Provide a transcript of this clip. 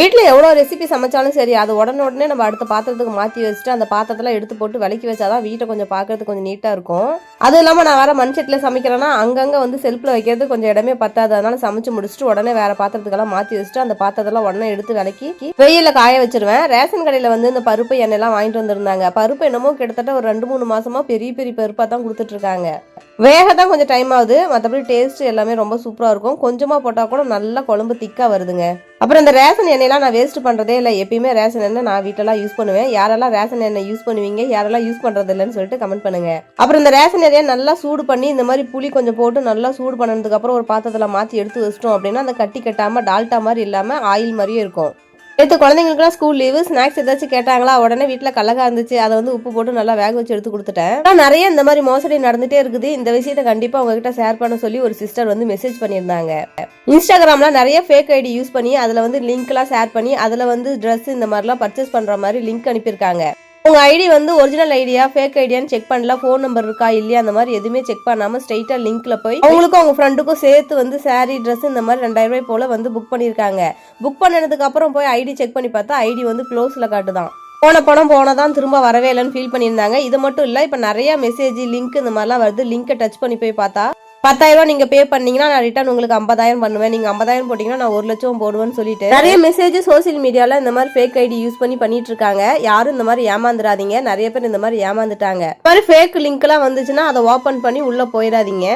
வீட்டில் எவ்வளோ ரெசிபி சமைச்சாலும் சரி, அது உடனே நம்ம அடுத்த பாத்திரத்துக்கு மாற்றி வச்சுட்டு அந்த பாத்திரத்தில் எடுத்து போட்டு விளக்கி வச்சாதான் வீட்டை கொஞ்சம் பார்க்கறதுக்கு கொஞ்சம் நீட்டாக இருக்கும். அதுவும் இல்லாமல் நான் வேற மண் சட்டியில் சமைக்கிறேன்னா அங்கங்கே வந்து செல்ஃபில் வைக்கிறது கொஞ்சம் இடமே பத்தாது. அதனால சமைச்சு முடிச்சுட்டு உடனே வேற பாத்திரத்துக்கெல்லாம் மாற்றி வச்சுட்டு அந்த பாத்திரத்தெல்லாம் உடனே எடுத்து விளக்கி வெயிலில் காய வச்சிருவேன். ரேஷன் கடையில் வந்து இந்த பருப்பு எண்ணெய்லாம் வாங்கிட்டு வந்திருந்தாங்க. பருப்பு என்னமோ கிட்டத்தட்ட ஒரு 2-3 மாசமா பெரிய பெரிய பருப்பாக தான் கொடுத்துட்டு இருக்காங்க. வேக தான் கொஞ்சம் டைம் ஆகுது, மற்றபடி டேஸ்ட் எல்லாமே ரொம்ப சூப்பராக இருக்கும். கொஞ்சமாக போட்டால் கூட நல்லா குழம்பு திக்காக வருதுங்க. அப்புறம் இந்த ரேஷன் எண்ணெயெல்லாம் நான் வேஸ்ட் பண்ணுறதே இல்லை. எப்பயுமே ரேஷன் எண்ணெய் நான் வீட்டெல்லாம் யூஸ் பண்ணுவேன். யாரெல்லாம் ரேஷன் எண்ணெய் யூஸ் பண்ணுவீங்க, யாரெல்லாம் யூஸ் பண்ணுறது இல்லைன்னு சொல்லிட்டு கமெண்ட் பண்ணுங்க. அப்புறம் இந்த ரேஷன் எண்ணெயை நல்லா சூடு பண்ணி இந்த மாதிரி புளி கொஞ்சம் போட்டு நல்லா சூடு பண்ணதுக்கப்புறம் ஒரு பாத்திரத்தில் மாற்றி எடுத்து வச்சிட்டோம் அப்படின்னா அந்த கட்டி கட்டாமல் டால்டா மாதிரி இல்லாமல் ஆயில் மாதிரியே இருக்கும். நேற்று குழந்தைங்களுக்குலாம் ஸ்கூல் லீவு, ஸ்நாக்ஸ் ஏதாச்சும் கேட்டாங்களா, உடனே வீட்டில் கடலக்காய் இருந்துச்சு, அதை வந்து உப்பு போட்டு நல்லா வேக வச்சு எடுத்து கொடுத்துட்டேன். ஆனால் நிறைய இந்த மாதிரி மோசடி நடந்துகிட்டே இருக்குது. இந்த விஷயத்தை கண்டிப்பாக உங்ககிட்ட ஷேர் பண்ண சொல்லி ஒரு சிஸ்டர் வந்து மெசேஜ் பண்ணியிருந்தாங்க. இன்ஸ்டாகிராமில் நிறைய ஃபேக் ஐடி யூஸ் பண்ணி அதில் வந்து லிங்க்லாம் ஷேர் பண்ணி அதில் வந்து ட்ரெஸ் இந்த மாதிரிலாம் பர்ச்சேஸ் பண்ணுற மாதிரி லிங்க் அனுப்பியிருக்காங்க. உங்கள் ஐடி வந்து ஒரிஜினல் ஐடியா ஃபேக் ஐடியான்னு செக் பண்ணல, ஃபோன் நம்பர் இருக்கா இல்லையா அந்த மாதிரி எதுவுமே செக் பண்ணாமல் ஸ்ட்ரைட்டாக லிங்க்ல போய் அவங்களுக்கும் அவங்க ஃப்ரெண்டுக்கும் சேர்த்து வந்து சாரீ ட்ரெஸ் இந்த மாதிரி 2000 ரூபாய் போல் வந்து புக் பண்ணியிருக்காங்க. புக் பண்ணதுக்கு அப்புறம் போய் ஐடி செக் பண்ணி பார்த்தா ஐடி வந்து க்ளோஸில் காட்டுதான். போன பணம் போனதான் திரும்ப வரவே இல்லைன்னு ஃபீல் பண்ணியிருந்தாங்க. இது மட்டும் இல்லை, இப்போ நிறைய மெசேஜ் லிங்க் இந்த மாதிரிலாம் வருது. லிங்கை டச் பண்ணி போய் பார்த்தா 10,000 ரூபா நீங்க பே பண்ணீங்கன்னா நான் ரிட்டர்ன் உங்களுக்கு 50,000 பண்ணுவேன், நீங்க 50,000 போட்டீங்கன்னா நான் 1,00,000 போடுவேன்னு சொல்லிட்டு நிறைய மெசேஜ் சோசியல் மீடியால இந்த மாதிரி ஃபேக் ஐடி யூஸ் பண்ணிட்டு இருக்காங்க. யாரும் இந்த மாதிரி ஏமாந்துடாதீங்க. நிறைய பேர் இந்த மாதிரி ஏமாந்துட்டாங்க. இந்த மாதிரி ஃபேக் லிங்க் எல்லாம் வந்துச்சுன்னா அதை ஓபன் பண்ணி உள்ள போயிடாதீங்க.